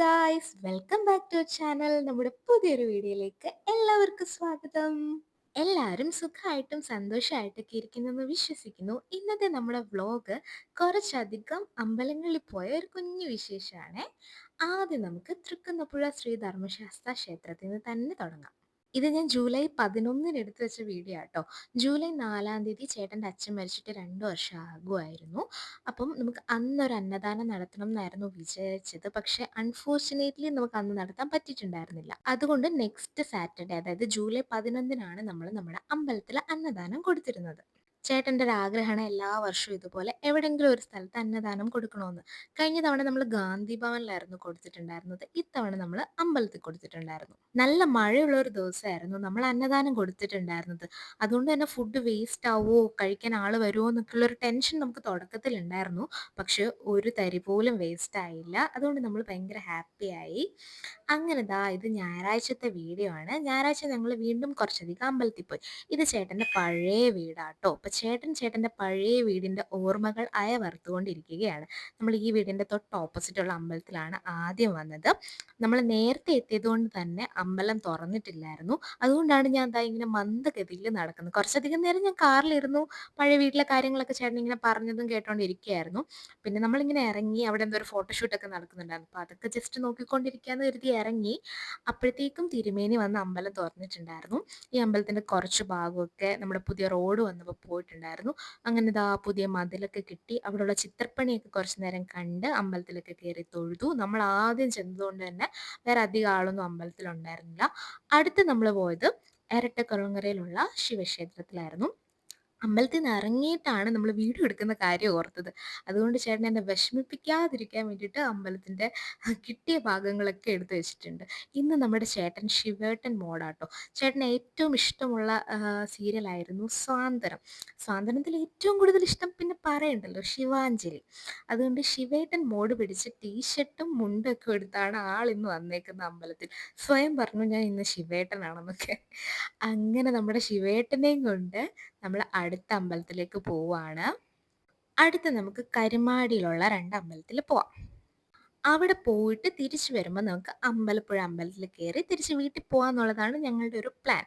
Guys, welcome back to channel. നമ്മുടെ പുതിയൊരു വീഡിയോയിലേക്ക് എല്ലാവർക്കും സ്വാഗതം. എല്ലാവരും സുഖമായിട്ടും സന്തോഷമായിട്ടൊക്കെ ഇരിക്കുന്നെന്ന് വിശ്വസിക്കുന്നു. ഇന്നത്തെ നമ്മുടെ വ്ലോഗ് കുറച്ചധികം അമ്പലങ്ങളിൽ പോയ ഒരു കുഞ്ഞു വിശേഷമാണ്. ആദ്യം നമുക്ക് തൃക്കുന്നപ്പുഴ ശ്രീ ധർമ്മശാസ്ത്ര ക്ഷേത്രത്തിൽ നിന്ന് തന്നെ തുടങ്ങാം. ഇത് ഞാൻ ജൂലൈ 11-ന് എടുത്ത് വെച്ച വീഡിയോ ആട്ടോ. ജൂലൈ 4-ാം തീയതി ചേട്ടൻ്റെ അച്ഛൻ മരിച്ചിട്ട് 2 വർഷം ആകുമായിരുന്നു. അപ്പം നമുക്ക് അന്നൊരു അന്നദാനം നടത്തണം എന്നായിരുന്നു വിചാരിച്ചത്. പക്ഷേ അൺഫോർച്ചുനേറ്റ്ലി നമുക്ക് അന്ന് നടത്താൻ പറ്റിയിട്ടുണ്ടായിരുന്നില്ല. അതുകൊണ്ട് നെക്സ്റ്റ് സാറ്റർഡേ, അതായത് ജൂലൈ 11-നാണ് നമ്മൾ നമ്മുടെ അമ്പലത്തിൽ അന്നദാനം കൊടുത്തിരുന്നത്. ചേട്ടൻ്റെ ഒരു ആഗ്രഹമാണ് എല്ലാ വർഷവും ഇതുപോലെ എവിടെയെങ്കിലും ഒരു സ്ഥലത്ത് അന്നദാനം കൊടുക്കണമെന്ന്. കഴിഞ്ഞ തവണ നമ്മൾ ഗാന്ധി ഭവനിലായിരുന്നു കൊടുത്തിട്ടുണ്ടായിരുന്നത്. ഇത്തവണ നമ്മൾ അമ്പലത്തിൽ കൊടുത്തിട്ടുണ്ടായിരുന്നു. നല്ല മഴയുള്ള ഒരു ദിവസമായിരുന്നു നമ്മൾ അന്നദാനം കൊടുത്തിട്ടുണ്ടായിരുന്നത്. അതുകൊണ്ട് തന്നെ ഫുഡ് വേസ്റ്റ് ആവുമോ, കഴിക്കാൻ ആൾ വരുമോ എന്നൊക്കെയുള്ളൊരു ടെൻഷൻ നമുക്ക് തുടക്കത്തിലുണ്ടായിരുന്നു. പക്ഷെ ഒരു തരി പോലും വേസ്റ്റ് ആയില്ല. അതുകൊണ്ട് നമ്മൾ ഭയങ്കര ഹാപ്പിയായി. അങ്ങനെ ഇത് ഞായറാഴ്ചത്തെ വീഡിയോ ആണ്. ഞായറാഴ്ച ഞങ്ങൾ വീണ്ടും കുറച്ചധികം അമ്പലത്തിൽ പോയി. ഇത് ചേട്ടൻ്റെ പഴയ വീടാട്ടോ. അപ്പോൾ ചേട്ടൻ്റെ പഴയ വീടിൻ്റെ ഓർമ്മകൾ അയവറുത്തുകൊണ്ടിരിക്കുകയാണ്. നമ്മൾ ഈ വീടിൻ്റെ തൊട്ട് ഓപ്പോസിറ്റുള്ള അമ്പലത്തിലാണ് ആദ്യം വന്നത്. നമ്മൾ നേരത്തെ എത്തിയത് കൊണ്ട് തന്നെ അമ്പലം തുറന്നിട്ടില്ലായിരുന്നു. അതുകൊണ്ടാണ് ഞാൻ ഇങ്ങനെ മന്ദഗതിയിൽ നടക്കുന്നത്. കുറച്ചധികം നേരം ഞാൻ കാറിലിരുന്നു. പഴയ വീട്ടിലെ കാര്യങ്ങളൊക്കെ ചേട്ടൻ ഇങ്ങനെ പറഞ്ഞതും കേട്ടോണ്ടിരിക്കുകയായിരുന്നു. പിന്നെ നമ്മളിങ്ങനെ ഇറങ്ങി. അവിടെ എന്തോ ഒരു ഫോട്ടോഷൂട്ടൊക്കെ നടക്കുന്നുണ്ടായിരുന്നു. അപ്പോൾ അതൊക്കെ ജസ്റ്റ് നോക്കിക്കൊണ്ടിരിക്കാമെന്ന് കരുതി ഇറങ്ങി. അപ്പോഴത്തേക്കും തിരുമേനി വന്ന് അമ്പലം തുറന്നിട്ടുണ്ടായിരുന്നു. ഈ അമ്പലത്തിൻ്റെ കുറച്ച് ഭാഗമൊക്കെ നമ്മുടെ പുതിയ റോഡ് വന്നപ്പോൾ പോയിട്ടുണ്ടായിരുന്നു. അങ്ങനെ പുതിയ മതിലൊക്കെ കിട്ടി. അവിടെയുള്ള ചിത്രപ്പണിയൊക്കെ കുറച്ച് നേരം കണ്ട് അമ്പലത്തിലൊക്കെ കയറി തൊഴുതു. നമ്മൾ ആദ്യം ചെന്നതുകൊണ്ട് തന്നെ വേറെ അധികം ആളൊന്നും അമ്പലത്തിലുണ്ടായിരുന്നില്ല. അടുത്ത് നമ്മൾ പോയത് എരട്ടക്കുളങ്ങരയിലുള്ള ശിവക്ഷേത്രത്തിലായിരുന്നു. അമ്പലത്തിൽ നിന്ന് ഇറങ്ങിയിട്ടാണ് നമ്മൾ വീഡിയോ എടുക്കുന്ന കാര്യം ഓർത്തത്. അതുകൊണ്ട് ചേട്ടൻ എന്നെ വിഷമിപ്പിക്കാതിരിക്കാൻ വേണ്ടിയിട്ട് അമ്പലത്തിൻ്റെ കിട്ടിയ ഭാഗങ്ങളൊക്കെ എടുത്ത് വെച്ചിട്ടുണ്ട്. ഇന്ന് നമ്മുടെ ചേട്ടൻ ശിവേട്ടൻ മോഡാട്ടോ. ചേട്ടന് ഏറ്റവും ഇഷ്ടമുള്ള സീരിയലായിരുന്നു സ്വാന്തനം. സ്വാന്തനത്തിൽ ഏറ്റവും കൂടുതൽ ഇഷ്ടം പിന്നെ പറയണ്ടല്ലോ, ശിവാഞ്ജലി. അതുകൊണ്ട് ശിവേട്ടൻ മോഡ് പിടിച്ച് ടീഷർട്ടും മുണ്ടൊക്കെ എടുത്താണ് ആളിന്ന് വന്നേക്കുന്നത് അമ്പലത്തിൽ. സ്വയം പറഞ്ഞു ഞാൻ ഇന്ന് ശിവേട്ടനാണെന്നൊക്കെ. അങ്ങനെ നമ്മുടെ ശിവേട്ടനെയും കൊണ്ട് നമ്മൾ അടുത്ത അമ്പലത്തിലേക്ക് പോവാണ്. അടുത്ത് നമുക്ക് കരുമാടിയിലുള്ള 2 അമ്പലത്തിൽ പോവാം. അവിടെ പോയിട്ട് തിരിച്ചു വരുമ്പോൾ നമുക്ക് അമ്പലപ്പുഴ അമ്പലത്തിൽ കയറി തിരിച്ച് വീട്ടിൽ പോകാമെന്നുള്ളതാണ് ഞങ്ങളുടെ ഒരു പ്ലാൻ.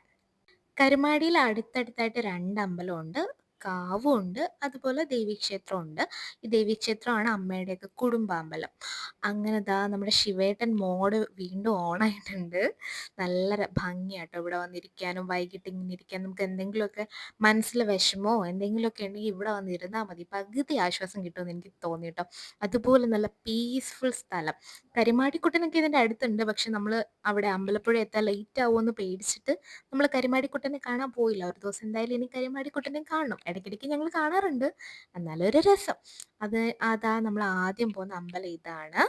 കരുമാടിയിൽ അടുത്തടുത്തായിട്ട് 2 അമ്പലമുണ്ട്. കാവുമുണ്ട്. അതുപോലെ ദേവീക്ഷേത്രമുണ്ട്. ഈ ദേവീക്ഷേത്രമാണ് അമ്മയുടെയൊക്കെ കുടുംബാമ്പലം. അങ്ങനെ നമ്മുടെ ശിവേട്ടൻ മോഡ് വീണ്ടും ഓണായിട്ടുണ്ട്. നല്ല ഭംഗിയാട്ടോ ഇവിടെ വന്നിരിക്കാനും. വൈകിട്ട് ഇങ്ങനെ ഇരിക്കാൻ നമുക്ക് എന്തെങ്കിലുമൊക്കെ മനസ്സിൽ വിഷമോ എന്തെങ്കിലുമൊക്കെ ഉണ്ടെങ്കിൽ ഇവിടെ വന്നിരുന്നാൽ മതി. പകുതി ആശ്വാസം കിട്ടുമെന്ന് എനിക്ക് തോന്നി കേട്ടോ. അതുപോലെ നല്ല പീസ്ഫുൾ സ്ഥലം. കരിമാടിക്കുട്ടനൊക്കെ ഇതിൻ്റെ അടുത്തുണ്ട്. പക്ഷെ നമ്മൾ അവിടെ അമ്പലപ്പുഴ എത്താൻ ലേറ്റ് ആവുമെന്ന് പേടിച്ചിട്ട് നമ്മൾ കരിമാടിക്കുട്ടനെ കാണാൻ പോയില്ല. ഒരു ദിവസം എന്തായാലും ഇനി കരിമാടിക്കുട്ടനെ കാണണം. ഇടയ്ക്കിടയ്ക്ക് ഞങ്ങൾ കാണാറുണ്ട്. എന്നാലും ഒരു രസം. നമ്മൾ ആദ്യം പോകുന്ന അമ്പലം ഇതാണ്.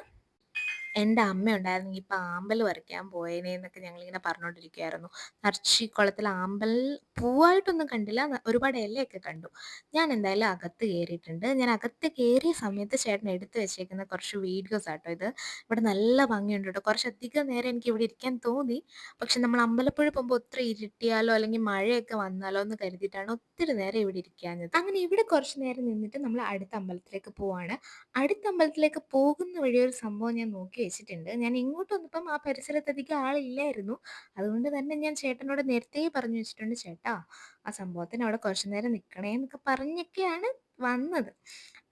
എൻ്റെ അമ്മ ഉണ്ടായിരുന്നെങ്കിൽ ഇപ്പം ആമ്പൽ പറിക്കാൻ പോയേനെ എന്നൊക്കെ ഞങ്ങളിങ്ങനെ പറഞ്ഞുകൊണ്ടിരിക്കുകയായിരുന്നു. നർച്ചിക്കുളത്തിൽ ആമ്പൽ പൂവായിട്ടൊന്നും കണ്ടില്ല. ഒരുപാട് ഇലയൊക്കെ കണ്ടു. ഞാൻ എന്തായാലും അകത്ത് കയറിയിട്ടുണ്ട്. ഞാൻ അകത്ത് കയറിയ സമയത്ത് ചേട്ടൻ എടുത്ത് വെച്ചേക്കുന്ന കുറച്ച് വീഡിയോസ് ആട്ടോ ഇത്. ഇവിടെ നല്ല ഭംഗിയുണ്ട് കേട്ടോ. കുറച്ചധികം നേരം എനിക്ക് ഇവിടെ ഇരിക്കാൻ തോന്നി. പക്ഷെ നമ്മൾ അമ്പലപ്പുഴ പോകുമ്പോൾ ഒത്തിരി ഇരുട്ടിയാലോ അല്ലെങ്കിൽ മഴയൊക്കെ വന്നാലോ എന്ന് കരുതിയിട്ടാണ് ഒത്തിരി നേരം ഇവിടെ ഇരിക്കാഞ്ഞത്. അങ്ങനെ ഇവിടെ കുറച്ച് നേരം നിന്നിട്ട് നമ്മൾ അടുത്ത അമ്പലത്തിലേക്ക് പോവാണ്. അടുത്ത അമ്പലത്തിലേക്ക് പോകുന്ന വഴി ഒരു സംഭവം ഞാൻ നോക്കി വെച്ചിട്ടുണ്ട്. ഞാൻ ഇങ്ങോട്ട് വന്നപ്പം ആ പരിസരത്ത് അധികം ആളില്ലായിരുന്നു. അതുകൊണ്ട് തന്നെ ഞാൻ ചേട്ടനോട് നേരത്തെ പറഞ്ഞു വെച്ചിട്ടുണ്ട്, ചേട്ടാ ആ സംഭവത്തിന് അവിടെ കുറച്ച് നേരം നിൽക്കണേ എന്നൊക്കെ പറഞ്ഞൊക്കെയാണ് വന്നത്.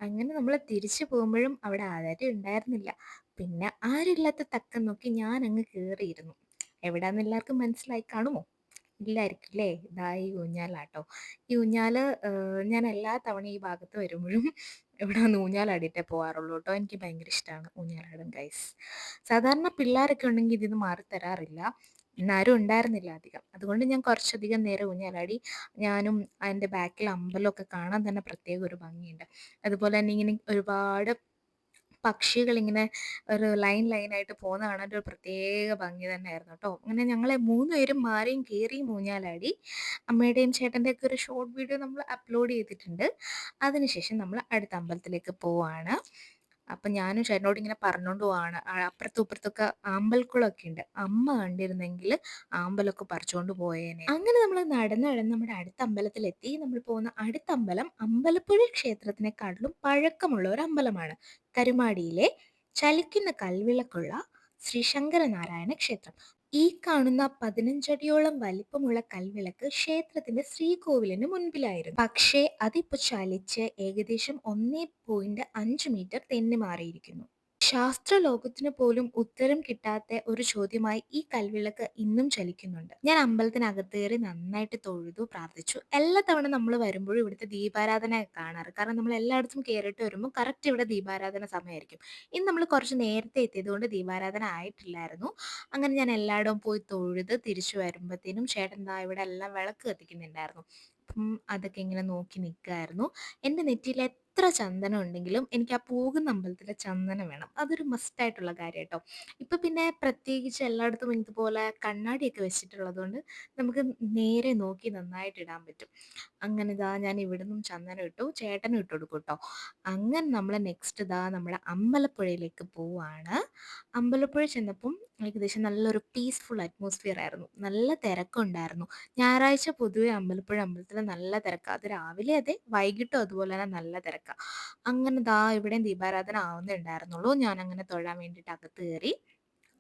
അങ്ങനെ നമ്മൾ തിരിച്ചു പോകുമ്പോഴും അവിടെ ആരും ഉണ്ടായിരുന്നില്ല. പിന്നെ ആരുമില്ലാത്ത തക്കം നോക്കി ഞാൻ അങ്ങ് കയറിയിരുന്നു. എവിടാന്ന് എല്ലാവർക്കും മനസ്സിലായി കാണുമോ? ഇല്ലായിരിക്കും അല്ലേ? ഈ ഊഞ്ഞാലാട്ടോ. ഈ ഊഞ്ഞാല് ഞാൻ എല്ലാ തവണ ഈ ഭാഗത്ത് വരുമ്പോഴും ഇവിടെ വന്ന് ഊഞ്ഞാലാടിയിട്ടേ പോകാറുള്ളൂ കേട്ടോ. എനിക്ക് ഭയങ്കര ഇഷ്ടമാണ് ഊഞ്ഞാലാടാൻ ഗൈസ്. സാധാരണ പിള്ളേരൊക്കെ ഉണ്ടെങ്കിൽ ഇതിന്ന് മാറി തരാറില്ല. ഇന്നാരും ഉണ്ടായിരുന്നില്ല അധികം. അതുകൊണ്ട് ഞാൻ കുറച്ചധികം നേരം ഊഞ്ഞാലാടി. ഞാനും അതിൻ്റെ ബാക്കിൽ അമ്പലമൊക്കെ കാണാൻ തന്നെ പ്രത്യേക ഒരു ഭംഗിയുണ്ട്. അതുപോലെ തന്നെ ഇങ്ങനെ ഒരുപാട് പക്ഷികളിങ്ങനെ ഒരു ലൈനായിട്ട് പോകുന്ന കാണാൻ ഒരു പ്രത്യേക ഭംഗി തന്നെയായിരുന്നു കേട്ടോ. അങ്ങനെ ഞങ്ങളെ 3 പേരും മാറിയും കയറിയും ഊഞ്ഞാലാടി. അമ്മയുടെയും ചേട്ടൻ്റെയൊക്കെ ഒരു ഷോർട്ട് വീഡിയോ നമ്മൾ അപ്ലോഡ് ചെയ്തിട്ടുണ്ട്. അതിനുശേഷം നമ്മൾ അടുത്ത അമ്പലത്തിലേക്ക് പോവാണ്. അപ്പം ഞാനും ചേട്ടനോട് ഇങ്ങനെ പറഞ്ഞുകൊണ്ട് പോവാണ്. അപ്പുറത്തും ഇപ്പുറത്തൊക്കെ ആമ്പൽക്കുളമൊക്കെ ഉണ്ട്. അമ്മ കണ്ടിരുന്നെങ്കിൽ ആമ്പലൊക്കെ പറിച്ചുകൊണ്ട് പോയേനെ. അങ്ങനെ നമ്മൾ നടന്ന് നടന്ന് നമ്മുടെ അടുത്ത അമ്പലത്തിലെത്തി. നമ്മൾ പോകുന്ന അടുത്ത അമ്പലം അമ്പലപ്പുഴ ക്ഷേത്രത്തിനെക്കാട്ടിലും പഴക്കമുള്ള ഒരു അമ്പലമാണ്. കരുമാടിയിലെ ചലിക്കുന്ന കൽവിളക്കുള്ള ശ്രീ ശങ്കരനാരായണ ക്ഷേത്രം. ഈ കാണുന്ന 15 അടിയോളം വലിപ്പമുള്ള കൽവിളക്ക് ക്ഷേത്രത്തിന്റെ ശ്രീകോവിലിന് മുൻപിലായിരുന്നു. പക്ഷേ അതിപ്പോ ചലിച്ച് ഏകദേശം 1.5 മീറ്റർ തെന്നി മാറിയിരിക്കുന്നു. ശാസ്ത്രലോകത്തിന് പോലും ഉത്തരം കിട്ടാത്ത ഒരു ചോദ്യമായി ഈ കൽവിളക്ക് ഇന്നും ചലിക്കുന്നുണ്ട്. ഞാൻ അമ്പലത്തിനകത്ത് കയറി നന്നായിട്ട് തൊഴുതു, പ്രാർത്ഥിച്ചു. എല്ലാ തവണ നമ്മൾ വരുമ്പോഴും ഇവിടുത്തെ ദീപാരാധന കാണാറ്. കാരണം നമ്മൾ എല്ലായിടത്തും കേറിയിട്ട് വരുമ്പോൾ കറക്റ്റ് ഇവിടെ ദീപാരാധന സമയമായിരിക്കും. ഇന്ന് നമ്മൾ കുറച്ച് നേരത്തെ എത്തിയതുകൊണ്ട് ദീപാരാധന ആയിട്ടില്ലായിരുന്നു. അങ്ങനെ ഞാൻ എല്ലായിടവും പോയി തൊഴുത് തിരിച്ചു വരുമ്പത്തേനും ചേട്ടൻ ദാ ഇവിടെ എല്ലാം വിളക്ക് കത്തിക്കുന്നുണ്ടായിരുന്നു. അപ്പം അതൊക്കെ ഇങ്ങനെ നോക്കി നിൽക്കായിരുന്നു. എൻ്റെ നെറ്റിയിൽ എത്ര ചന്ദനം ഉണ്ടെങ്കിലും എനിക്ക് ആ പോകുന്ന അമ്പലത്തിലെ ചന്ദനം വേണം. അതൊരു മസ്റ്റ് ആയിട്ടുള്ള കാര്യം കേട്ടോ. ഇപ്പൊ പിന്നെ പ്രത്യേകിച്ച് എല്ലായിടത്തും ഇതുപോലെ കണ്ണാടിയൊക്കെ വെച്ചിട്ടുള്ളതുകൊണ്ട് നമുക്ക് നേരെ നോക്കി നന്നായിട്ട് ഇടാൻ പറ്റും. അങ്ങനെ ഇതാ ഞാൻ ഇവിടുന്നും ചന്ദനം ഇട്ടു. ചേട്ടനും ഇട്ട് കൊടുക്കും ട്ടോ. അങ്ങനെ നമ്മള് നെക്സ്റ്റ് ഇതാ നമ്മുടെ അമ്പലപ്പുഴയിലേക്ക് പോവാണ്. അമ്പലപ്പുഴ ചെന്നപ്പം ഏകദേശം നല്ലൊരു പീസ്ഫുൾ അറ്റ്മോസ്ഫിയർ ആയിരുന്നു. നല്ല തിരക്കുണ്ടായിരുന്നു. ഞായറാഴ്ച പൊതുവെ അമ്പലപ്പുഴ അമ്പലത്തില് നല്ല തിരക്കാ. അത് രാവിലെ അതെ, വൈകിട്ടും അതുപോലെ തന്നെ നല്ല തിരക്കാ. അങ്ങനെ ദാ ഇവിടെയും ദീപാരാധന ആവുന്നേ ഉണ്ടായിരുന്നുള്ളൂ. ഞാനങ്ങനെ തൊഴാൻ വേണ്ടിയിട്ട് അകത്ത് കയറി.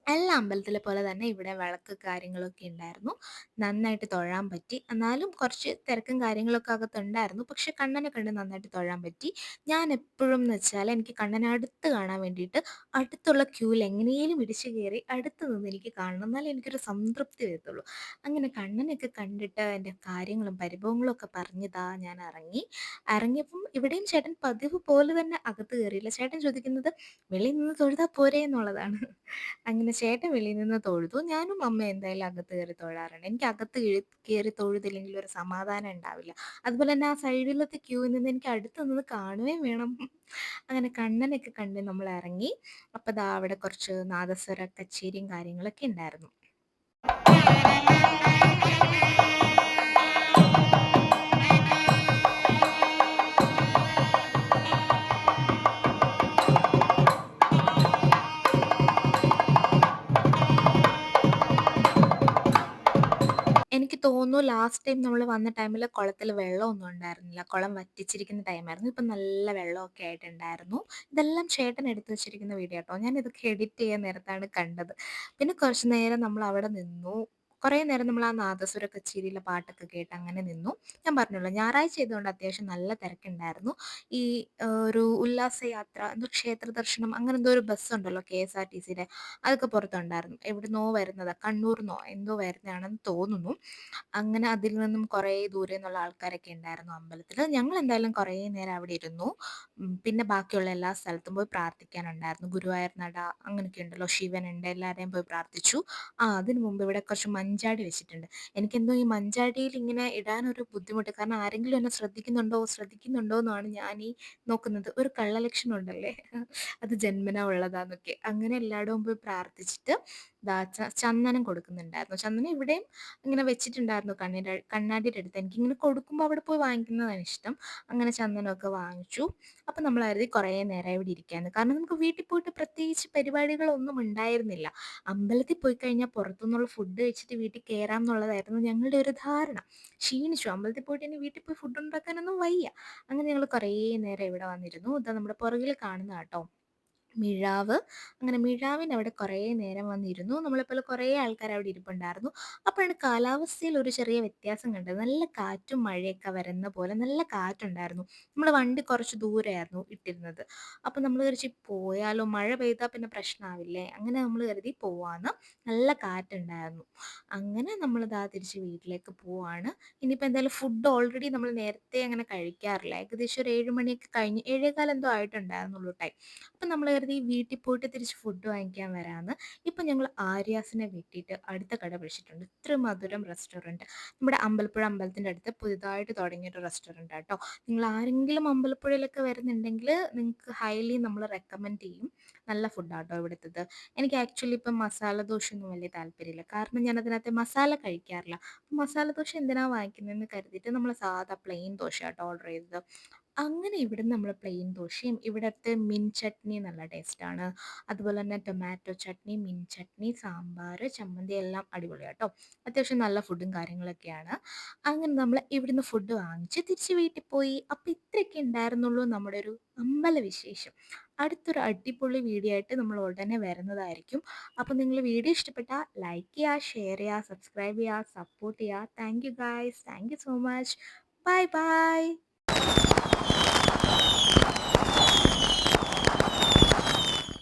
എല്ലാ അമ്പലത്തിലെ പോലെ തന്നെ ഇവിടെ വിളക്ക് കാര്യങ്ങളൊക്കെ ഉണ്ടായിരുന്നു. നന്നായിട്ട് തൊഴാൻ പറ്റി. എന്നാലും കുറച്ച് തിരക്കും കാര്യങ്ങളൊക്കെ അകത്തുണ്ടായിരുന്നു. പക്ഷെ കണ്ണനെ കണ്ട് നന്നായിട്ട് തൊഴാൻ പറ്റി. ഞാൻ എപ്പോഴുംന്ന് വെച്ചാൽ എനിക്ക് കണ്ണനെ അടുത്ത് കാണാൻ വേണ്ടിയിട്ട് അടുത്തുള്ള ക്യൂവിൽ എങ്ങനെയും ഇടിച്ച് കയറി അടുത്ത് നിന്ന് എനിക്ക് കാണണം. എന്നാലേ എനിക്കൊരു സംതൃപ്തി വരത്തുള്ളൂ. അങ്ങനെ കണ്ണനെയൊക്കെ കണ്ടിട്ട് എൻ്റെ കാര്യങ്ങളും പരിഭവങ്ങളും ഒക്കെ പറഞ്ഞിതാ ഞാൻ ഇറങ്ങി. ഇറങ്ങിയപ്പം ഇവിടെയും ചേട്ടൻ പതിവ് പോലെ തന്നെ അകത്ത് കയറിയില്ല. ചേട്ടൻ ചോദിക്കുന്നത് വെളിയിൽ നിന്ന് തൊഴുതാ പോരേ എന്നുള്ളതാണ്. അങ്ങനെ ചേട്ടൻ വെളിയിൽ നിന്ന് തൊഴുതു. ഞാനും അമ്മയും എന്തായാലും അകത്ത് കയറി തൊഴാറുണ്ട്. എനിക്ക് അകത്ത് കയറി തൊഴുതില്ലെങ്കിൽ ഒരു സമാധാനം ഉണ്ടാവില്ല. അതുപോലെ തന്നെ ആ സൈഡിലത്തെ ക്യൂവിൽ നിന്ന് എനിക്ക് അടുത്ത് നിന്ന് കാണുകയും വേണം. അങ്ങനെ കണ്ണനൊക്കെ കണ്ട് നമ്മൾ ഇറങ്ങി. അപ്പൊ ദാ അവിടെ കുറച്ച് നാദസ്വര കച്ചേരിയും കാര്യങ്ങളൊക്കെ ഉണ്ടായിരുന്നു. എനിക്ക് തോന്നുന്നു ലാസ്റ്റ് ടൈം നമ്മള് വന്ന ടൈമില് കുളത്തില് വെള്ളമൊന്നും ഉണ്ടായിരുന്നില്ല. കുളം വറ്റിച്ചിരിക്കുന്ന ടൈമായിരുന്നു. ഇപ്പം നല്ല വെള്ളമൊക്കെ ആയിട്ടുണ്ടായിരുന്നു. ഇതെല്ലാം ചേട്ടൻ എടുത്ത് വെച്ചിരിക്കുന്ന വീഡിയോ ട്ടോ. ഞാനിതൊക്കെ എഡിറ്റ് ചെയ്യാൻ നേരത്താണ് കണ്ടത്. പിന്നെ കുറച്ച് നേരം നമ്മളവിടെ നിന്നു. കുറേ നേരം നമ്മൾ ആ നാദസ്വര കച്ചേരിയിലെ പാട്ടൊക്കെ കേട്ട് അങ്ങനെ നിന്നു. ഞാൻ പറഞ്ഞല്ലോ ഞായറാഴ്ച ആയതുകൊണ്ട് അത്യാവശ്യം നല്ല തിരക്കുണ്ടായിരുന്നു. ഈ ഒരു ഉല്ലാസയാത്ര എന്തോ ക്ഷേത്ര ദർശനം അങ്ങനെ എന്തോ ഒരു ബസ്സുണ്ടല്ലോ കെഎസ്ആർടിസിയുടെ, അതൊക്കെ പുറത്തുണ്ടായിരുന്നു. എവിടുന്നോ വരുന്നതാ, കണ്ണൂർന്നോ എന്തോ വരുന്നതാണെന്ന് തോന്നുന്നു. അങ്ങനെ അതിൽ നിന്നും കുറേ ദൂരെ നിന്നുള്ള ആൾക്കാരൊക്കെ ഉണ്ടായിരുന്നു അമ്പലത്തില്. ഞങ്ങളെന്തായാലും കുറേ നേരം അവിടെ ഇരുന്നു. പിന്നെ ബാക്കിയുള്ള എല്ലാ സ്ഥലത്തും പോയി പ്രാർത്ഥിക്കാനുണ്ടായിരുന്നു. ഗുരുവായൂർ നട അങ്ങനെയൊക്കെ ഉണ്ടല്ലോ, ശിവനുണ്ട്, എല്ലാവരെയും പോയി പ്രാർത്ഥിച്ചു. അതിനു മുമ്പ് ഇവിടെ കുറച്ച് മഞ്ചാടി വെച്ചിട്ടുണ്ട്. എനിക്കെന്തോ ഈ മഞ്ചാടിയിൽ ഇങ്ങനെ ഇടാനൊരു ബുദ്ധിമുട്ട്. കാരണം ആരെങ്കിലും എന്നെ ശ്രദ്ധിക്കുന്നുണ്ടോ ശ്രദ്ധിക്കുന്നുണ്ടോ എന്നാണ് ഞാൻ ഈ നോക്കുന്നത്. ഒരു കള്ളലക്ഷണം ഉണ്ടല്ലേ, അത് ജന്മനാ ഉള്ളതാന്നൊക്കെ. അങ്ങനെ എല്ലായിടവും പോയി പ്രാർത്ഥിച്ചിട്ട് ദാ ചന്ദനം കൊടുക്കുന്നുണ്ടായിരുന്നു. ചന്ദനം ഇവിടെയും ഇങ്ങനെ വെച്ചിട്ടുണ്ടായിരുന്നു കണ്ണാടിയുടെ അടുത്ത്. എനിക്കിങ്ങനെ കൊടുക്കുമ്പോൾ അവിടെ പോയി വാങ്ങിക്കുന്നതാണ് ഇഷ്ടം. അങ്ങനെ ചന്ദനമൊക്കെ വാങ്ങിച്ചു. അപ്പം നമ്മൾ കരുതി കുറേ നേരം ഇവിടെ ഇരിക്കാമെന്ന്. കാരണം നമുക്ക് വീട്ടിൽ പോയിട്ട് പ്രത്യേകിച്ച് പരിപാടികളൊന്നും ഉണ്ടായിരുന്നില്ല. അമ്പലത്തിൽ പോയി കഴിഞ്ഞാൽ പുറത്തുനിന്നുള്ള ഫുഡ് കഴിച്ചിട്ട് വീട്ടിൽ കയറാം എന്നുള്ളതായിരുന്നു ഞങ്ങളുടെ ഒരു ധാരണ. ക്ഷീണിച്ചു. അമ്പലത്തിൽ പോയിട്ട് ഇനി വീട്ടിൽ പോയി ഫുഡ് ഉണ്ടാക്കാനൊന്നും വയ്യ. അങ്ങനെ ഞങ്ങൾ കുറേ നേരം ഇവിടെ വന്നിരുന്നു. ഇതാ നമ്മുടെ പുറകിൽ കാണുന്ന കേട്ടോ മിഴാവ്. അങ്ങനെ മിഴാവിൻ്റെ അവിടെ കുറേ നേരം വന്നിരുന്നു. നമ്മളെപ്പോലെ കുറേ ആൾക്കാർ അവിടെ ഇരിപ്പുണ്ടായിരുന്നു. അപ്പോഴാണ് കാലാവസ്ഥയിൽ ഒരു ചെറിയ വ്യത്യാസം കണ്ടത്. നല്ല കാറ്റും മഴയൊക്കെ വരുന്ന പോലെ നല്ല കാറ്റുണ്ടായിരുന്നു. നമ്മുടെ വണ്ടി കുറച്ച് ദൂരെയായിരുന്നു ഇട്ടിരുന്നത്. അപ്പം നമ്മൾ വിചാരിച്ചു പോയാലോ, മഴ പെയ്താൽ പിന്നെ പ്രശ്നമാവില്ലേ, അങ്ങനെ നമ്മൾ കരുതി പോവാന്ന്. നല്ല കാറ്റുണ്ടായിരുന്നു. അങ്ങനെ നമ്മളിതാ തിരിച്ച് വീട്ടിലേക്ക് പോവാണ്. ഇനിയിപ്പോൾ എന്തായാലും ഫുഡ് ഓൾറെഡി നമ്മൾ നേരത്തെ അങ്ങനെ കഴിക്കാറില്ല. ഏകദേശം ഒരു 7 മണിയൊക്കെ കഴിഞ്ഞ് 7:15 എന്തോ ആയിട്ടുണ്ടായിരുന്നുള്ളൂ ടൈം. അപ്പം നമ്മൾ കരുതി വീട്ടിൽ പോയിട്ട് തിരിച്ച് ഫുഡ് വാങ്ങിക്കാൻ വരാമെന്ന്. ഇപ്പം ഞങ്ങൾ ആര്യാസിനെ വെട്ടിയിട്ട് അടുത്ത കട പിടിച്ചിട്ടുണ്ട്. ത്രിമധുരം റെസ്റ്റോറൻറ്റ്. നമ്മുടെ അമ്പലപ്പുഴ അമ്പലത്തിൻ്റെ അടുത്ത് പുതുതായിട്ട് തുടങ്ങിയൊരു റെസ്റ്റോറൻറ്റ് കേട്ടോ. നിങ്ങൾ ആരെങ്കിലും അമ്പലപ്പുഴയിലൊക്കെ വരുന്നുണ്ടെങ്കിൽ നിങ്ങൾക്ക് ഹൈലി നമ്മൾ റെക്കമെൻഡ് ചെയ്യും. നല്ല ഫുഡാട്ടോ ഇവിടുത്തത്. എനിക്ക് ആക്ച്വലി ഇപ്പം മസാല ദോശയൊന്നും വലിയ താല്പര്യമില്ല. കാരണം ഞാൻ അതിനകത്തെ മസാല കഴിക്കാറില്ല. അപ്പം മസാല ദോശ എന്തിനാ വാങ്ങിക്കുന്നതെന്ന് കരുതിയിട്ട് നമ്മൾ സാധാ പ്ലെയിൻ ദോശ കേട്ടോ ഓർഡർ ചെയ്തത്. അങ്ങനെ ഇവിടുന്ന് നമ്മൾ പ്ലെയിൻ ദോശയും ഇവിടുത്തെ മിൻ ചട്നി നല്ല ടേസ്റ്റാണ്. അതുപോലെ തന്നെ ടൊമാറ്റോ ചട്നി, മിൻ ചട്നി, സാമ്പാർ, ചമ്മന്തി എല്ലാം അടിപൊളിയാട്ടോ. അത്യാവശ്യം നല്ല ഫുഡും കാര്യങ്ങളൊക്കെയാണ്. അങ്ങനെ നമ്മൾ ഇവിടുന്ന് ഫുഡ് വാങ്ങിച്ച് തിരിച്ച് വീട്ടിൽ പോയി. അപ്പോൾ ഇത്രയൊക്കെ ഉണ്ടായിരുന്നുള്ളൂ നമ്മുടെ ഒരു അമ്പലവിശേഷം. അടുത്തൊരു അടിപൊളി വീഡിയോ ആയിട്ട് നമ്മൾ ഉടനെ വരുന്നതായിരിക്കും. അപ്പോൾ നിങ്ങൾ വീഡിയോ ഇഷ്ടപ്പെട്ടാൽ ലൈക്ക് ചെയ്യുക, ഷെയർ ചെയ്യുക, സബ്സ്ക്രൈബ് ചെയ്യുക, സപ്പോർട്ട് ചെയ്യുക. Thank you guys. Thank you so much. Bye bye.